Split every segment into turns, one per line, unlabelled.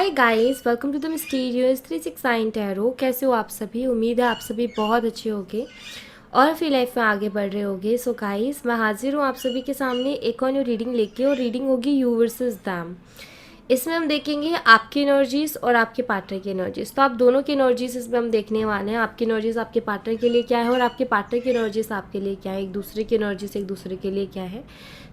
Hi guys, welcome to the mysterious 369 tarot. कैसे हो आप सभी? उम्मीद है आप सभी बहुत अच्छे होंगे और अपनी लाइफ में आगे बढ़ रहे होंगे। सो गाइस, मैं हाजिर हूँ आप सभी के सामने एक और न्यू रीडिंग लेके, और रीडिंग होगी यू वर्सेस दैम। इसमें हम देखेंगे आपकी एनर्जीज और आपके पार्टनर की एनर्जीज। तो आप दोनों की एनर्जीज इसमें हम देखने वाले हैं। आपकी एनर्जीज आपके पार्टनर के लिए क्या है और आपके पार्टनर की एनर्जीज आपके लिए क्या है, एक दूसरे की एनर्जीज एक दूसरे के लिए क्या है।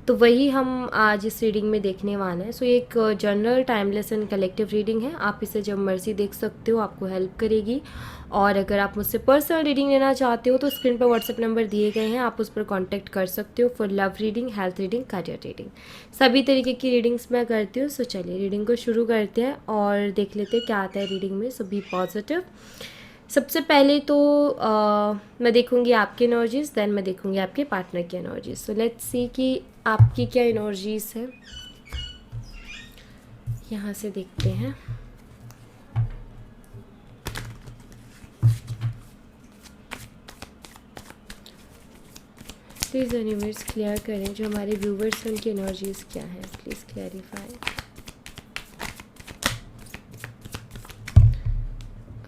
तो वही हम आज इस रीडिंग में देखने वाले हैं। सो ये एक general timeless and collective reading है। आप इसे जब मर्जी देख सकते हो, आपको हेल्प करेगी। और अगर आप मुझसे पर्सनल रीडिंग लेना चाहते हो तो स्क्रीन पर व्हाट्सएप नंबर दिए गए हैं, आप उस पर कांटेक्ट कर सकते हो for love reading, health reading, career reading. सभी तरीके की रीडिंग्स मैं करती हूँ। सो चलिए रीडिंग को शुरू करते हैं और देख लेते हैं क्या आता है रीडिंग में। सो बी पॉजिटिव। सबसे पहले तो मैं देखूंगी आपकी एनर्जीज, देन मैं देखूंगी आपके पार्टनर की एनर्जीज। सो लेट्स सी कि आपकी क्या एनर्जीज है। यहाँ से देखते हैं। प्लीज़ यूनिवर्स क्लियर करें, जो हमारे व्यूवर्स हैं उनकी एनर्जीज क्या है, प्लीज़ क्लैरिफाई।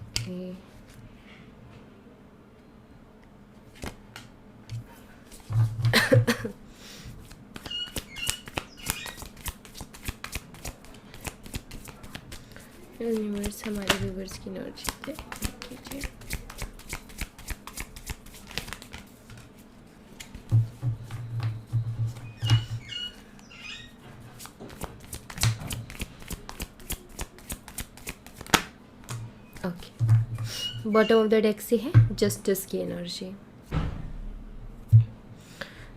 ओके, यूनिवर्स हमारे व्यूवर्स की एनर्जी थे कीजिए। Okay, bottom of the deck से है जस्टिस की energy.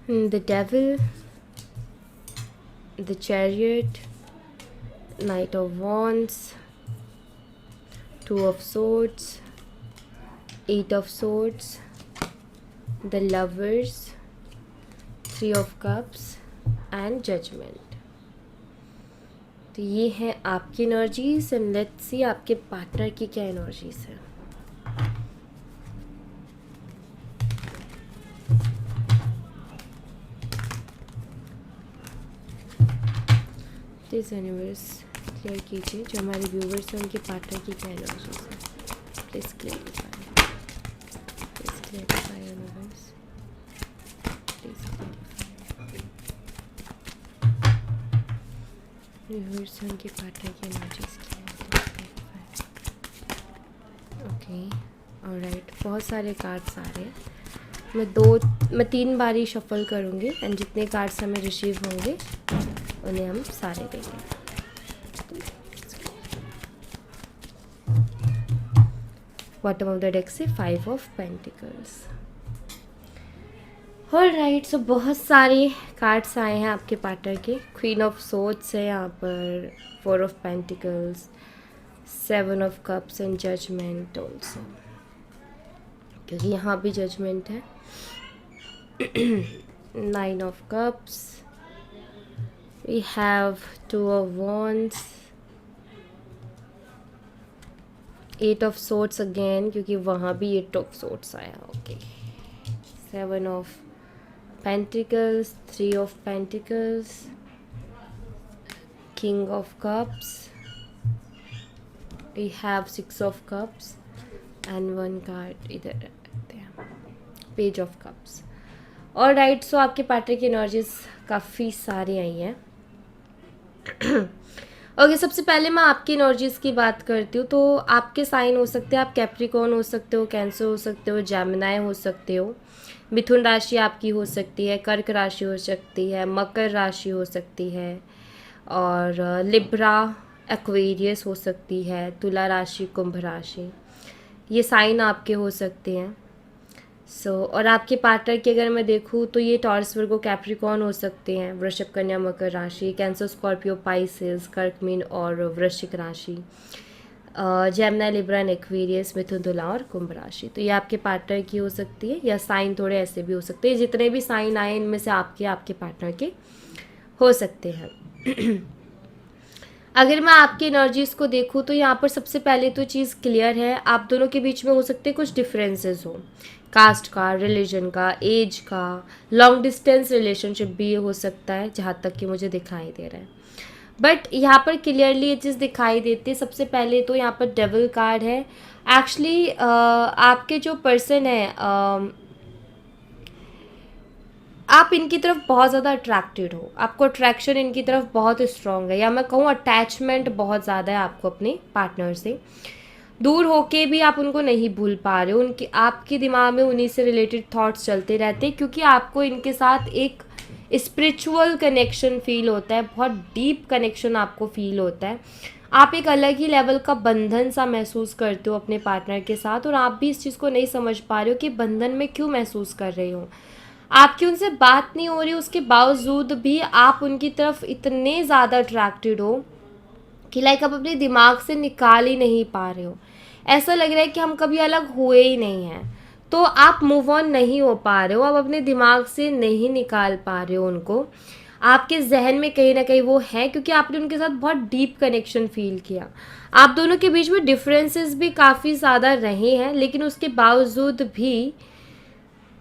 The devil, the chariot, knight of wands, two of swords, eight of swords, the lovers, three of cups and judgement. तो ये है आपकी एनर्जीज एंड लेट्स सी आपके partner की क्या एनर्जीज है। प्लीज यूनिवर्स क्लियर कीजिए, जो हमारे व्यूवर्स हैं उनके पार्टनर की क्या एनर्जीज है। Please clarify, please clarify universe, please clarify. Viewers हैं उनके पार्टनर की एनर्जीज क्या है। ओके, ऑलराइट, बहुत सारे कार्ड्स आ रहे हैं। मैं 3 बारी शफल करूँगी एंड जितने कार्ड्स हमें रिसीव होंगे उन्हें हम सारे देंगे। बॉटम ऑफ द डेक से 5 ऑफ पेंटिकल्स। ऑलराइट, सो बहुत सारे कार्ड्स आए हैं आपके पार्टनर के। क्वीन ऑफ सोर्ड्स है यहाँ पर, 4 of pentacles, 7 of cups and judgement also, क्योंकि यहाँ भी जजमेंट है। 9 of cups, we have 2 of wands, 8 of swords again, क्योंकि वहाँ भी 8 of swords आया। Okay, 7 of pentacles, 3 of pentacles, king of cups, we have 6 of cups and 1 card इधर रखते हैं, page of cups। और राइट, सो आपके पार्टनर की एनर्जीज काफ़ी सारी आई हैं। ओके, सबसे पहले मैं आपकी एनर्जीज की बात करती हूँ। तो आपके साइन हो सकते हैं, आप कैप्रिकॉर्न हो सकते हो, कैंसर हो सकते हो, जेमिनाई हो सकते हो, मिथुन राशि आपकी हो सकती है, कर्क राशि हो सकती है, मकर राशि हो सकती है, और लिब्रा, एक्वेरियस हो सकती है, तुला राशि, कुंभ राशि, ये साइन आपके हो सकते हैं। और आपके पार्टनर की अगर मैं देखूँ तो ये टॉरस, वर्गो, कैप्रिकॉर्न हो सकते हैं, वृषभ, कन्या, मकर राशि, कैंसर, स्कॉर्पियो, पाइसेस, कर्क, मीन और वृश्चिक राशि, जेमिनी, लिब्रा एंड एक्वेरियस, मिथुन, तुला और कुंभ राशि। तो ये आपके पार्टनर की हो सकती है, या साइन थोड़े ऐसे भी हो सकते हैं। जितने भी साइन आए इनमें से आपके पार्टनर के हो सकते हैं। अगर मैं आपकी एनर्जीज़ को देखूँ तो यहाँ पर सबसे पहले तो चीज़ क्लियर है, आप दोनों के बीच में हो सकते हैं कुछ डिफरेंसेस हो, कास्ट का, रिलीजन का, एज का, लॉन्ग डिस्टेंस रिलेशनशिप भी हो सकता है, जहाँ तक कि मुझे दिखाई दे रहा है। बट यहाँ पर क्लियरली ये चीज़ दिखाई देती है। सबसे पहले तो यहाँ पर डेविल कार्ड है। एक्चुअली आपके जो पर्सन है, आप इनकी तरफ बहुत ज़्यादा अट्रैक्टेड हो, आपको अट्रैक्शन इनकी तरफ बहुत स्ट्रॉन्ग है, या मैं कहूँ अटैचमेंट बहुत ज़्यादा है आपको अपने पार्टनर से। दूर होके भी आप उनको नहीं भूल पा रहे हो, उनके आपके दिमाग में उन्हीं से रिलेटेड थॉट्स चलते रहते हैं, क्योंकि आपको इनके साथ एक स्पिरिचुअल कनेक्शन फील होता है, बहुत डीप कनेक्शन आपको फील होता है। आप एक अलग ही लेवल का बंधन सा महसूस करते हो अपने पार्टनर के साथ, और आप भी इस चीज़ को नहीं समझ पा रहे हो कि बंधन में क्यों महसूस कर रहे हो। आपकी उनसे बात नहीं हो रही, उसके बावजूद भी आप उनकी तरफ इतने ज़्यादा अट्रैक्टेड हो कि लाइक आप अपने दिमाग से निकाल ही नहीं पा रहे हो। ऐसा लग रहा है कि हम कभी अलग हुए ही नहीं हैं। तो आप मूव ऑन नहीं हो पा रहे हो, आप अपने दिमाग से नहीं निकाल पा रहे हो उनको। आपके जहन में कहीं ना कहीं वो है, क्योंकि आपने उनके साथ बहुत डीप कनेक्शन फील किया। आप दोनों के बीच में डिफरेंसेस भी काफ़ी ज़्यादा रहे हैं, लेकिन उसके बावजूद भी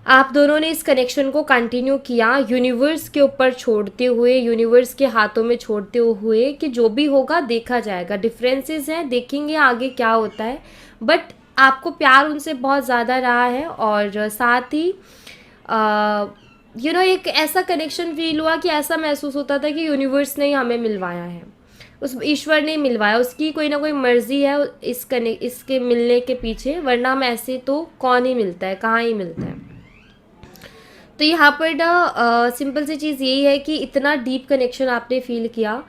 आप दोनों ने इस कनेक्शन को कंटिन्यू किया, यूनिवर्स के ऊपर छोड़ते हुए, यूनिवर्स के हाथों में छोड़ते हुए कि जो भी होगा देखा जाएगा। डिफरेंसेस हैं, देखेंगे आगे क्या होता है, बट आपको प्यार उनसे बहुत ज़्यादा रहा है। और साथ ही एक ऐसा कनेक्शन फील हुआ कि ऐसा महसूस होता था कि यूनिवर्स ने ही हमें मिलवाया है, उस ईश्वर ने मिलवाया, उसकी कोई ना कोई मर्जी है इसके मिलने के पीछे, वरना हम ऐसे तो कौन ही मिलता है, कहाँ ही मिलता है। तो यहाँ पर ना सिंपल सी चीज़ यही है कि इतना डीप कनेक्शन आपने फील किया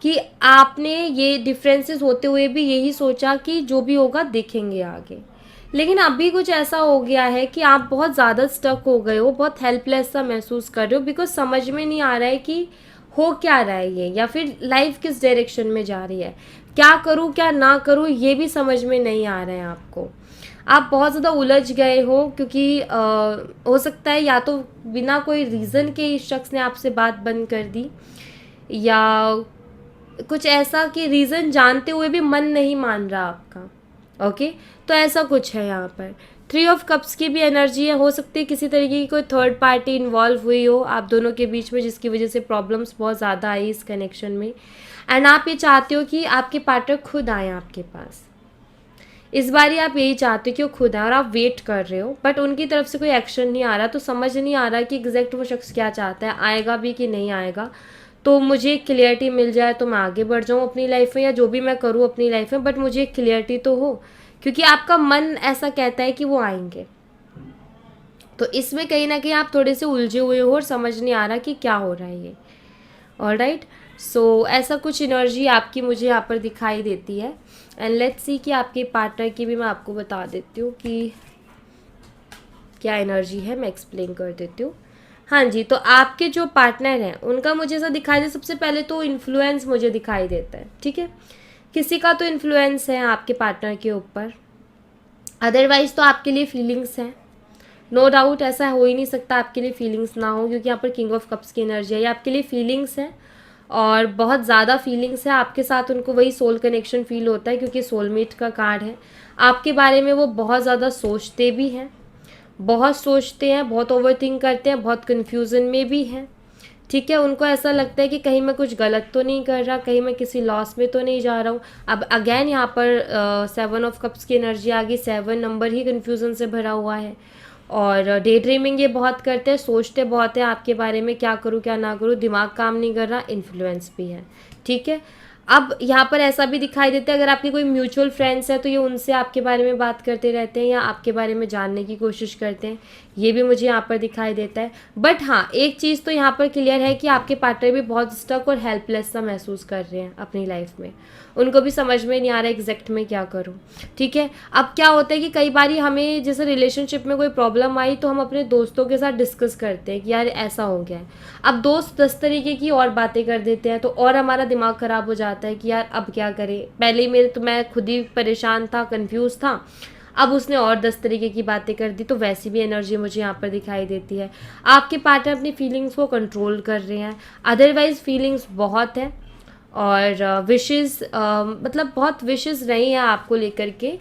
कि आपने ये डिफरेंसेस होते हुए भी यही सोचा कि जो भी होगा देखेंगे आगे। लेकिन अभी कुछ ऐसा हो गया है कि आप बहुत ज़्यादा स्टक हो गए हो, बहुत हेल्पलेस सा महसूस कर रहे हो, बिकॉज समझ में नहीं आ रहा है कि हो क्या रहा है ये, या फिर लाइफ किस डायरेक्शन में जा रही है, क्या करूँ क्या ना करूँ ये भी समझ में नहीं आ रहा है आपको। आप बहुत ज़्यादा उलझ गए हो, क्योंकि हो सकता है या तो बिना कोई रीज़न के इस शख्स ने आपसे बात बंद कर दी, या कुछ ऐसा कि रीज़न जानते हुए भी मन नहीं मान रहा आपका। ओके, तो ऐसा कुछ है यहाँ पर। 3 ऑफ कप्स की भी एनर्जी है, हो सकती है किसी तरीके की कोई थर्ड पार्टी इन्वॉल्व हुई हो आप दोनों के बीच में, जिसकी वजह से प्रॉब्लम्स बहुत ज़्यादा आई इस कनेक्शन में। एंड आप ये चाहते हो कि आपके पार्टनर खुद आए आपके पास। इस बार आप यही चाहते हो कि वो खुद आए, और आप वेट कर रहे हो, बट उनकी तरफ से कोई एक्शन नहीं आ रहा। तो समझ नहीं आ रहा कि एग्जैक्ट वो शख्स क्या चाहता है, आएगा भी कि नहीं आएगा। तो मुझे क्लियरिटी मिल जाए तो मैं आगे बढ़ जाऊँ अपनी लाइफ में, या जो भी मैं करूँ अपनी लाइफ में, बट मुझे क्लियरिटी तो हो, क्योंकि आपका मन ऐसा कहता है कि वो आएंगे। तो इसमें कहीं ना कहीं आप थोड़े से उलझे हुए हो और समझ नहीं आ रहा कि क्या हो रहा है ये। ऑलराइट, सो ऐसा कुछ एनर्जी आपकी मुझे यहाँ पर दिखाई देती है। एंड लेट्स सी कि आपके पार्टनर की भी मैं आपको बता देती हूँ कि क्या एनर्जी है, मैं एक्सप्लेन कर देती हूँ। हाँ जी, तो आपके जो पार्टनर हैं उनका मुझे ऐसा दिखाई दे, सबसे पहले तो इन्फ्लुएंस मुझे दिखाई देता है। ठीक है, किसी का तो इन्फ्लुएंस है आपके पार्टनर के ऊपर, अदरवाइज तो आपके लिए फीलिंग्स हैं। नो डाउट, ऐसा हो ही नहीं सकता आपके लिए फीलिंग्स ना हो, क्योंकि यहाँ पर किंग ऑफ कप्स की एनर्जी है। ये आपके लिए फीलिंग्स है, और बहुत ज़्यादा फीलिंग्स है आपके साथ। उनको वही सोल कनेक्शन फील होता है, क्योंकि सोलमेट का कार्ड है। आपके बारे में वो बहुत ज़्यादा सोचते भी हैं, बहुत सोचते हैं, बहुत ओवरथिंक करते हैं, बहुत कन्फ्यूज़न में भी हैं। ठीक है, उनको ऐसा लगता है कि कहीं मैं कुछ गलत तो नहीं कर रहा, कहीं मैं किसी लॉस में तो नहीं जा रहा हूँ। अब अगेन यहाँ पर 7 ऑफ कप्स की एनर्जी आ गई, 7 नंबर ही कन्फ्यूज़न से भरा हुआ है। और डे ड्रीमिंग ये बहुत करते हैं, सोचते बहुत है आपके बारे में, क्या करूँ क्या ना करूँ, दिमाग काम नहीं कर रहा, इन्फ्लुएंस भी है। ठीक है, अब यहाँ पर ऐसा भी दिखाई देता है, अगर आपके कोई म्यूचुअल फ्रेंड्स हैं तो ये उनसे आपके बारे में बात करते रहते हैं, या आपके बारे में जानने की कोशिश करते हैं, ये भी मुझे यहाँ पर दिखाई देता है। बट हाँ, एक चीज़ तो यहाँ पर क्लियर है कि आपके पार्टनर भी बहुत स्टक और हेल्पलेस सा महसूस कर रहे हैं अपनी लाइफ में। उनको भी समझ में नहीं आ रहा एग्जैक्ट में क्या करूँ। ठीक है, अब क्या होता है कि कई बार हमें जैसे रिलेशनशिप में कोई प्रॉब्लम आई तो हम अपने दोस्तों के साथ डिस्कस करते हैं कि यार ऐसा हो गया है। अब दोस्त 10 तरीके की और बातें कर देते हैं, तो और हमारा दिमाग ख़राब हो जाता है कि यार अब क्या करें। पहले ही मैं खुद ही परेशान था, कन्फ्यूज़ था, अब उसने और 10 तरीके की बातें कर दी। तो वैसी भी एनर्जी मुझे यहाँ पर दिखाई देती है। आपके पार्टनर अपनी फीलिंग्स को कंट्रोल कर रहे हैं, अदरवाइज़ फीलिंग्स बहुत है, और विशेस मतलब बहुत विशेस रही हैं आपको लेकर के।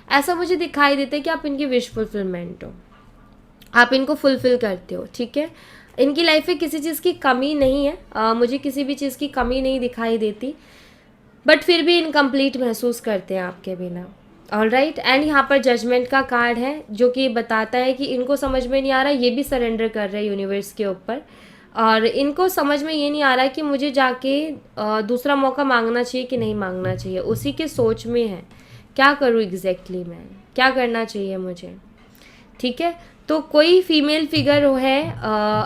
ऐसा मुझे दिखाई देता है कि आप इनकी विश फुलफिलमेंट हो, आप इनको फुलफ़िल करते हो। ठीक है, इनकी लाइफ में किसी चीज़ की कमी नहीं है, मुझे किसी भी चीज़ की कमी नहीं दिखाई देती, बट फिर भी इनकम्प्लीट महसूस करते हैं आपके बिना। ऑल राइट, एंड यहाँ पर जजमेंट का कार्ड है जो कि बताता है कि इनको समझ में नहीं आ रहा, ये भी सरेंडर कर रहे हैं यूनिवर्स के ऊपर, और इनको समझ में ये नहीं आ रहा कि मुझे जाके दूसरा मौका मांगना चाहिए कि नहीं मांगना चाहिए। उसी के सोच में है क्या करूँ एग्जैक्टली, मैं क्या करना चाहिए मुझे। ठीक है, तो कोई फीमेल फिगर है,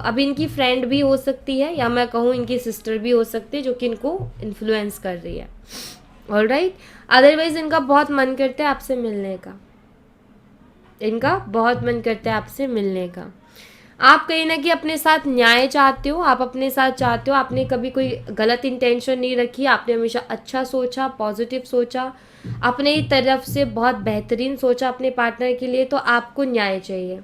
अब इनकी फ्रेंड भी हो सकती है या मैं कहूँ इनकी सिस्टर भी हो सकती है जो कि इनको इन्फ्लुएंस कर रही है। ऑल राइट, अदरवाइज इनका बहुत मन करता है आपसे मिलने का, इनका बहुत मन करता है आपसे मिलने का। आप कहीं ना कहीं अपने साथ न्याय चाहते हो, आप अपने साथ चाहते हो, आपने कभी कोई गलत इंटेंशन नहीं रखी, आपने हमेशा अच्छा सोचा, पॉजिटिव सोचा, अपने तरफ से बहुत बेहतरीन सोचा अपने पार्टनर के लिए, तो आपको न्याय चाहिए।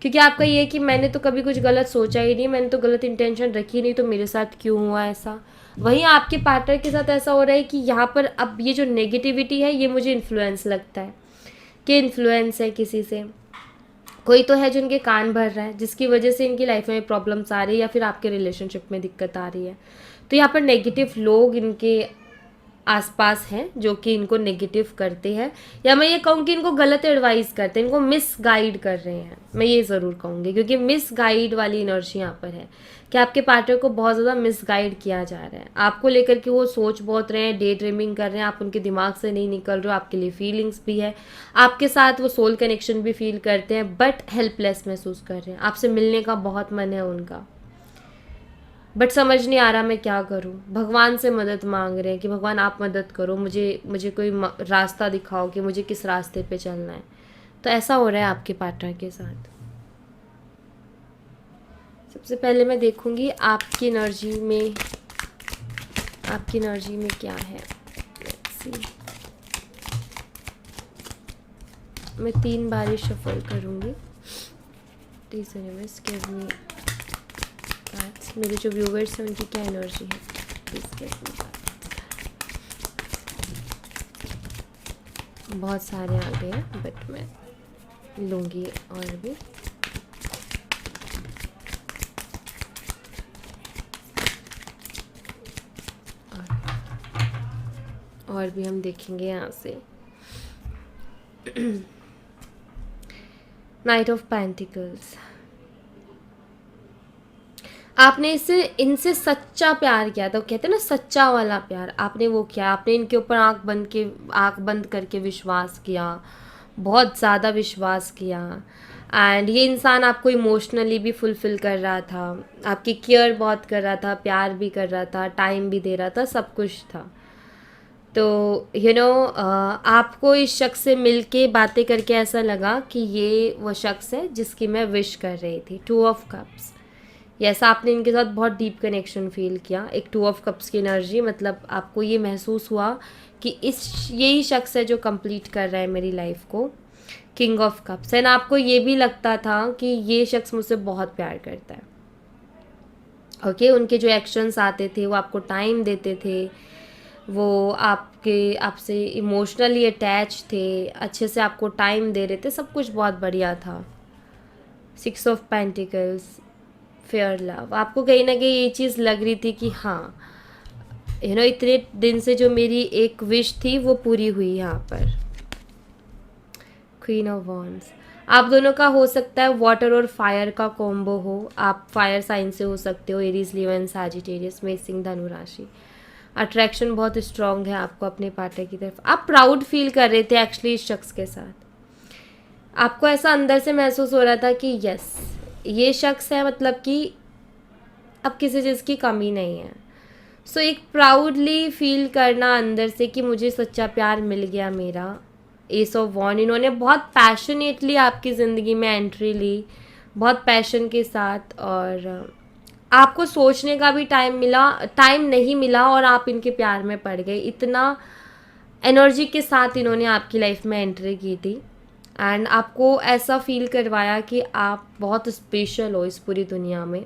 क्योंकि आपका ये है कि मैंने तो कभी कुछ गलत सोचा ही नहीं, मैंने तो गलत इंटेंशन रखी नहीं, तो मेरे साथ क्यों हुआ ऐसा। वहीं आपके पार्टनर के साथ ऐसा हो रहा है कि यहाँ पर अब ये जो नेगेटिविटी है ये मुझे इन्फ्लुएंस लगता है कि इन्फ्लुएंस है किसी से, कोई तो है जो इनके कान भर रहा है जिसकी वजह से इनकी लाइफ में प्रॉब्लम्स आ रही है या फिर आपके रिलेशनशिप में दिक्कत आ रही है। तो यहाँ पर नेगेटिव लोग इनके आसपास हैं जो कि इनको नेगेटिव करते हैं, या मैं ये कहूँ कि इनको गलत एडवाइस करते हैं, इनको मिस गाइड कर रहे हैं, मैं ये ज़रूर कहूँगी, क्योंकि मिस गाइड वाली एनर्जी यहाँ पर है कि आपके पार्टनर को बहुत ज़्यादा मिस गाइड किया जा रहा है, आपको लेकर के वो सोच बहुत रहे हैं, डे ड्रीमिंग कर रहे हैं, आप उनके दिमाग से नहीं निकल रहे हो, आपके लिए फीलिंग्स भी है, आपके साथ वो सोल कनेक्शन भी फील करते हैं, बट हेल्पलेस महसूस कर रहे हैं, आपसे मिलने का बहुत मन है उनका, बट समझ नहीं आ रहा मैं क्या करूं। भगवान से मदद मांग रहे हैं कि भगवान आप मदद करो, मुझे कोई रास्ता दिखाओ कि मुझे किस रास्ते पे चलना है। तो ऐसा हो रहा है आपके पार्टनर के साथ। सबसे पहले मैं देखूंगी आपकी एनर्जी में क्या है। Let's see. मैं 3 बार शफल करूंगी। Please universe give me cards. मेरे जो व्यूवर्स हैं उनकी क्या एनर्जी है, प्लीज गिव मी कार्ड्स। बहुत सारे आ गए हैं बट मैं लूँगी और भी। और भी हम देखेंगे यहाँ से। Night of pentacles. आपने इनसे सच्चा प्यार किया था, कहते हैं ना सच्चा वाला प्यार, आपने वो किया, आपने इनके ऊपर आँख बंद करके विश्वास किया, बहुत ज़्यादा विश्वास किया, एंड ये इंसान आपको इमोशनली भी फुलफ़िल कर रहा था, आपकी केयर बहुत कर रहा था, प्यार भी कर रहा था, टाइम भी दे रहा था, सब कुछ था। तो आपको इस शख्स से मिल के बातें करके ऐसा लगा कि ये वो शख्स है जिसकी मैं विश कर रही थी। 2 ऑफ कप्स, ऐसा आपने इनके साथ बहुत डीप कनेक्शन फील किया। एक 2 ऑफ कप्स की एनर्जी, मतलब आपको ये महसूस हुआ कि यही शख्स है जो कंप्लीट कर रहा है मेरी लाइफ को। किंग ऑफ कप्स, एंड आपको ये भी लगता था कि ये शख्स मुझसे बहुत प्यार करता है। ओके, उनके जो एक्शंस आते थे, वो आपको टाइम देते थे, वो आपसे इमोशनली अटैच थे, अच्छे से आपको टाइम दे रहे थे, सब कुछ बहुत बढ़िया था। 6 ऑफ पेंटिकल्स, फेयर लव, आपको कहीं ना कहीं ये चीज़ लग रही थी कि हाँ इतने दिन से जो मेरी एक विश थी वो पूरी हुई यहाँ पर। क्वीन ऑफ वॉन्ड्स, आप दोनों का हो सकता है वाटर और फायर का कॉम्बो हो, आप फायर साइन से हो सकते हो, एरीज, लियो एंड सैजिटेरियस, मेषिंग, धनु राशि। अट्रैक्शन बहुत स्ट्रॉन्ग है आपको अपने पार्टनर की तरफ, आप प्राउड फील कर रहे थे एक्चुअली इस शख्स के साथ, आपको ऐसा अंदर से महसूस हो रहा था कि यस ये शख्स है, मतलब कि अब किसी चीज़ की कमी नहीं है। सो एक प्राउडली फील करना अंदर से कि मुझे सच्चा प्यार मिल गया मेरा। एस ऑफ वॉन्ड, इन्होंने बहुत पैशनेटली आपकी ज़िंदगी में एंट्री ली, बहुत पैशन के साथ, और आपको सोचने का भी टाइम नहीं मिला और आप इनके प्यार में पड़ गए। इतना एनर्जी के साथ इन्होंने आपकी लाइफ में एंट्री की थी, एंड आपको ऐसा फील करवाया कि आप बहुत स्पेशल हो इस पूरी दुनिया में,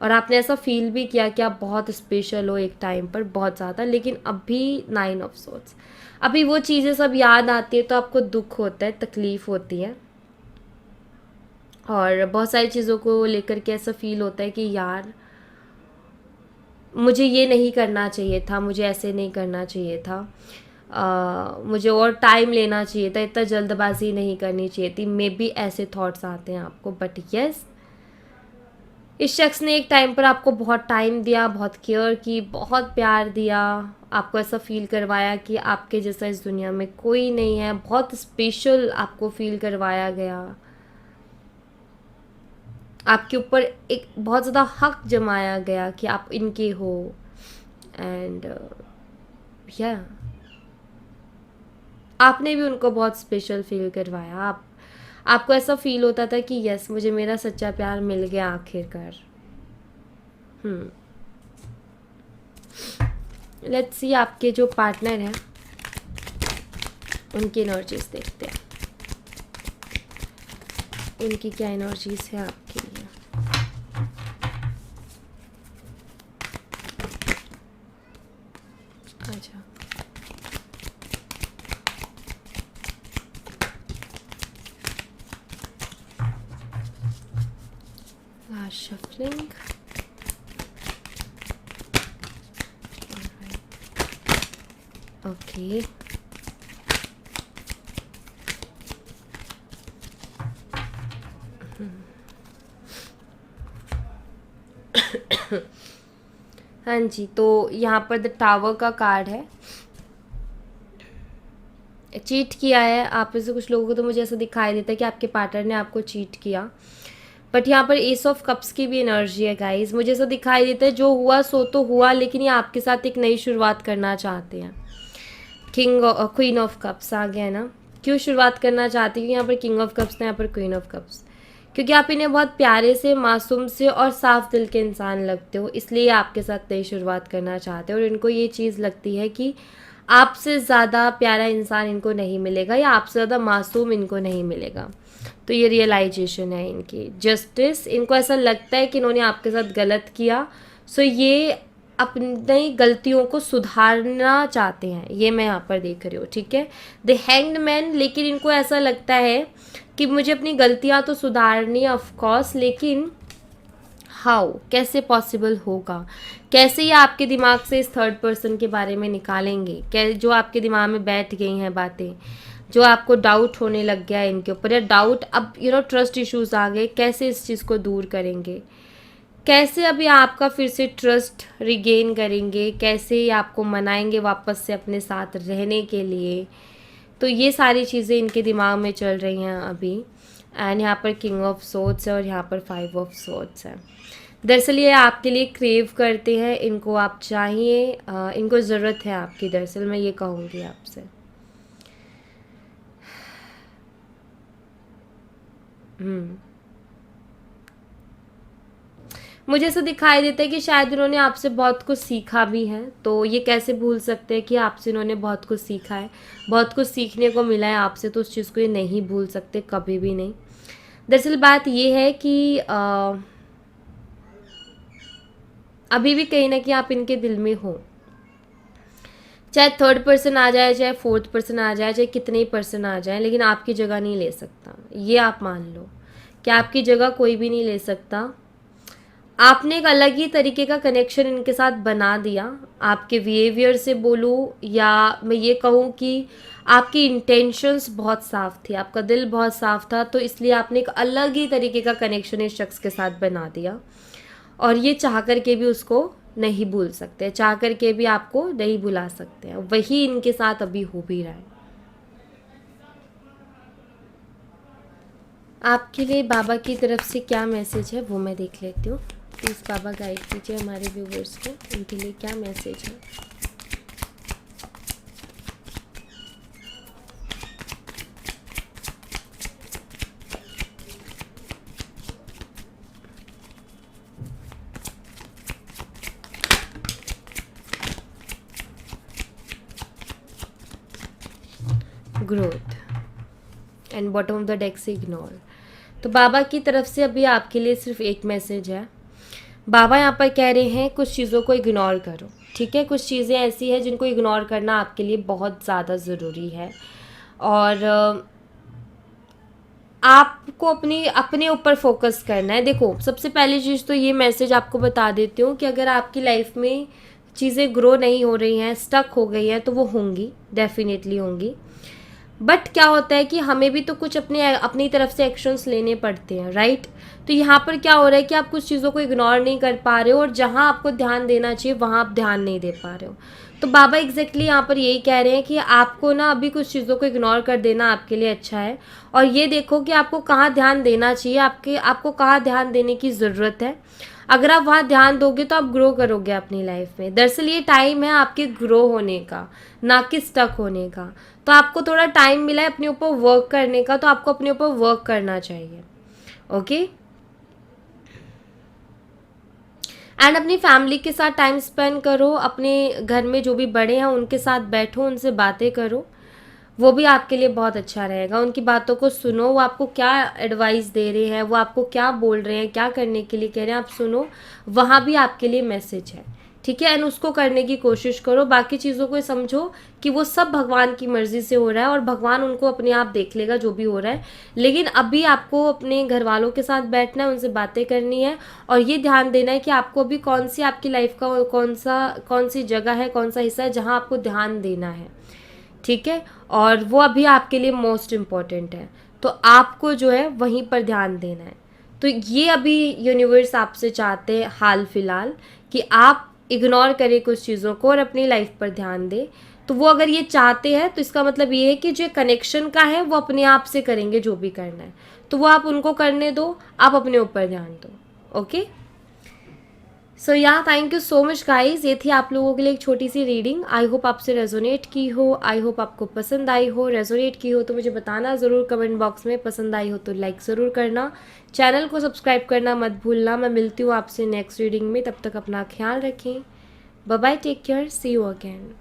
और आपने ऐसा फील भी किया कि आप बहुत स्पेशल हो एक टाइम पर, बहुत ज़्यादा। लेकिन अभी 9 ऑफ सोर्ट्स, अभी वो चीज़ें सब याद आती है तो आपको दुख होता है, तकलीफ़ होती है, और बहुत सारी चीज़ों को लेकर के ऐसा फील होता है कि यार मुझे ये नहीं करना चाहिए था, मुझे ऐसे नहीं करना चाहिए था, मुझे और टाइम लेना चाहिए था, इतना जल्दबाजी नहीं करनी चाहिए थी। मे बी ऐसे थॉट्स आते हैं आपको, बट यस, इस शख्स ने एक टाइम पर आपको बहुत टाइम दिया, बहुत केयर की, बहुत प्यार दिया, आपको ऐसा फील करवाया कि आपके जैसा इस दुनिया में कोई नहीं है, बहुत स्पेशल आपको फील करवाया गया, आपके ऊपर एक बहुत ज़्यादा हक जमाया गया कि आप इनके हो। एंड या आपने भी उनको बहुत स्पेशल फील करवाया। आपको ऐसा फील होता था कि यस, मुझे मेरा सच्चा प्यार मिल गया आखिरकार। लेट्स सी आपके जो पार्टनर हैं उनकी एनर्जीज देखते हैं, उनकी क्या एनर्जीज है आपके लिए। अच्छा, लास्ट शफलिंग। ओके, हाँ जी, तो यहाँ पर द टावर का कार्ड है। चीट किया है आप में से कुछ लोगों को, तो मुझे ऐसा दिखाई देता है कि आपके पार्टनर ने आपको चीट किया। बट यहाँ पर एस ऑफ कप्स की भी एनर्जी है गाइज। मुझे ऐसा दिखाई देता है जो हुआ सो तो हुआ, लेकिन ये आपके साथ एक नई शुरुआत करना चाहते हैं। क्वीन ऑफ कप्स आ गया है ना। क्यों शुरुआत करना चाहती हूँ, यहाँ पर किंग ऑफ कप्स है, यहाँ पर क्वीन ऑफ कप्स, क्योंकि आप इन्हें बहुत प्यारे से, मासूम से और साफ दिल के इंसान लगते हो, इसलिए आपके साथ नई शुरुआत करना चाहते हो। और इनको ये चीज़ लगती है कि आपसे ज़्यादा प्यारा इंसान इनको नहीं मिलेगा, या आपसे ज़्यादा मासूम इनको नहीं मिलेगा। तो ये रियलाइजेशन है इनकी। जस्टिस, इनको ऐसा लगता है कि इन्होंने आपके साथ गलत किया, सो ये अपनी गलतियों को सुधारना चाहते हैं, ये मैं यहाँ पर देख रही हूँ। ठीक है, द हैंग्ड मैन, लेकिन इनको ऐसा लगता है कि मुझे अपनी गलतियाँ तो सुधारनी है ऑफकोर्स, लेकिन हाउ, कैसे पॉसिबल होगा, कैसे ये आपके दिमाग से इस थर्ड पर्सन के बारे में निकालेंगे, जो आपके दिमाग में बैठ गई हैं बातें, जो आपको डाउट होने लग गया है इनके ऊपर, या डाउट अब ट्रस्ट इश्यूज आ गए, कैसे इस चीज़ को दूर करेंगे, कैसे अभी आपका फिर से ट्रस्ट रिगेन करेंगे, कैसे ये आपको मनाएंगे वापस से अपने साथ रहने के लिए। तो ये सारी चीज़ें इनके दिमाग में चल रही हैं अभी। एंड यहाँ पर किंग ऑफ सोर्ड्स है और यहाँ पर 5 ऑफ सोर्ड्स है। दरअसल ये आपके लिए क्रेव करते हैं, इनको आप चाहिए, इनको ज़रूरत है आपकी, दरअसल मैं ये कहूँगी आपसे। मुझे ऐसा दिखाई देता है कि शायद इन्होंने आपसे बहुत कुछ सीखा भी है, तो ये कैसे भूल सकते हैं कि आपसे इन्होंने बहुत कुछ सीखा है, बहुत कुछ सीखने को मिला है आपसे, तो उस चीज़ को ये नहीं भूल सकते, कभी भी नहीं। दरअसल बात ये है कि अभी भी कहीं ना कहीं आप इनके दिल में हो, चाहे थर्ड पर्सन आ जाए, चाहे फोर्थ पर्सन आ जाए, चाहे कितने ही पर्सन आ जाए, लेकिन आपकी जगह नहीं ले सकता। ये आप मान लो कि आपकी जगह कोई भी नहीं ले सकता। आपने एक अलग ही तरीके का कनेक्शन इनके साथ बना दिया, आपके बिहेवियर से बोलूँ, या मैं ये कहूँ कि आपकी इंटेंशंस बहुत साफ़ थी, आपका दिल बहुत साफ़ था, तो इसलिए आपने एक अलग ही तरीके का कनेक्शन इस शख्स के साथ बना दिया। और ये चाह कर के भी उसको नहीं भूल सकते, चाह कर के भी आपको नहीं भुला सकते हैं। वही इनके साथ अभी हो भी रहा है। आपके लिए बाबा की तरफ से क्या मैसेज है वो मैं देख लेती हूँ। प्लीज़ बाबा गाइड कीजिए हमारे व्यूवर्स को, उनके लिए क्या मैसेज है। Growth and bottom of the deck से इग्नोर। तो बाबा की तरफ से अभी आपके लिए सिर्फ एक मैसेज है। बाबा यहाँ पर कह रहे हैं कुछ चीज़ों को इग्नोर करो, ठीक है। कुछ चीज़ें ऐसी हैं जिनको इग्नोर करना आपके लिए बहुत ज़्यादा ज़रूरी है। और आपको अपनी अपने ऊपर फोकस करना है। देखो, सबसे पहली चीज़ तो ये मैसेज आपको बता देती हूँ कि अगर आपकी लाइफ में चीज़ें ग्रो नहीं हो रही हैं, स्टक हो गई हैं, तो वो होंगी, डेफिनेटली होंगी। बट क्या होता है कि हमें भी तो कुछ अपनी तरफ से एक्शंस लेने पड़ते हैं, राइट। तो यहाँ पर क्या हो रहा है कि आप कुछ चीज़ों को इग्नोर नहीं कर पा रहे हो, और जहाँ आपको ध्यान देना चाहिए वहाँ आप ध्यान नहीं दे पा रहे हो। तो बाबा एग्जैक्टली यहाँ पर यही कह रहे हैं कि आपको ना अभी कुछ चीज़ों को इग्नोर कर देना आपके लिए अच्छा है, और ये देखो कि आपको कहाँ ध्यान देना चाहिए, आपको कहाँ ध्यान देने की ज़रूरत है। अगर आप वहाँ ध्यान दोगे तो आप ग्रो करोगे अपनी लाइफ में। दरअसल ये टाइम है आपके ग्रो होने का, ना कि स्टक होने का। तो आपको थोड़ा टाइम मिला है अपने ऊपर वर्क करने का, तो आपको अपने ऊपर वर्क करना चाहिए, ओके। एंड अपनी फैमिली के साथ टाइम स्पेंड करो, अपने घर में जो भी बड़े हैं उनके साथ बैठो, उनसे बातें करो, वो भी आपके लिए बहुत अच्छा रहेगा। उनकी बातों को सुनो, वो आपको क्या एडवाइस दे रहे हैं, वो आपको क्या बोल रहे हैं, क्या करने के लिए कह रहे हैं, आप सुनो, वहाँ भी आपके लिए मैसेज है, ठीक है। एंड उसको करने की कोशिश करो। बाकी चीज़ों को समझो कि वो सब भगवान की मर्ज़ी से हो रहा है, और भगवान उनको अपने आप देख लेगा जो भी हो रहा है। लेकिन अभी आपको अपने घर वालों के साथ बैठना है, उनसे बातें करनी है, और ये ध्यान देना है कि आपको अभी कौन सी आपकी लाइफ का कौन सी जगह है, कौन सा हिस्सा है जहाँ आपको ध्यान देना है, ठीक है। और वो अभी आपके लिए मोस्ट इम्पॉर्टेंट है, तो आपको जो है वहीं पर ध्यान देना है। तो ये अभी यूनिवर्स आपसे चाहते हैं हाल फिलहाल कि आप इग्नोर करें कुछ चीज़ों को और अपनी लाइफ पर ध्यान दें। तो वो अगर ये चाहते हैं तो इसका मतलब ये है कि जो कनेक्शन का है वो अपने आप से करेंगे, जो भी करना है तो वो आप उनको करने दो, आप अपने ऊपर ध्यान दो, ओके। सो या thank you so much guys. ये थी आप लोगों के लिए एक छोटी सी रीडिंग। आई होप आपसे रेजोनेट की हो, आई होप आपको पसंद आई हो। रेजोनेट की हो तो मुझे बताना ज़रूर कमेंट बॉक्स में, पसंद आई हो तो लाइक ज़रूर करना, चैनल को सब्सक्राइब करना मत भूलना। मैं मिलती हूँ आपसे नेक्स्ट रीडिंग में, तब तक अपना ख्याल रखें। Bye bye, take care, see you again.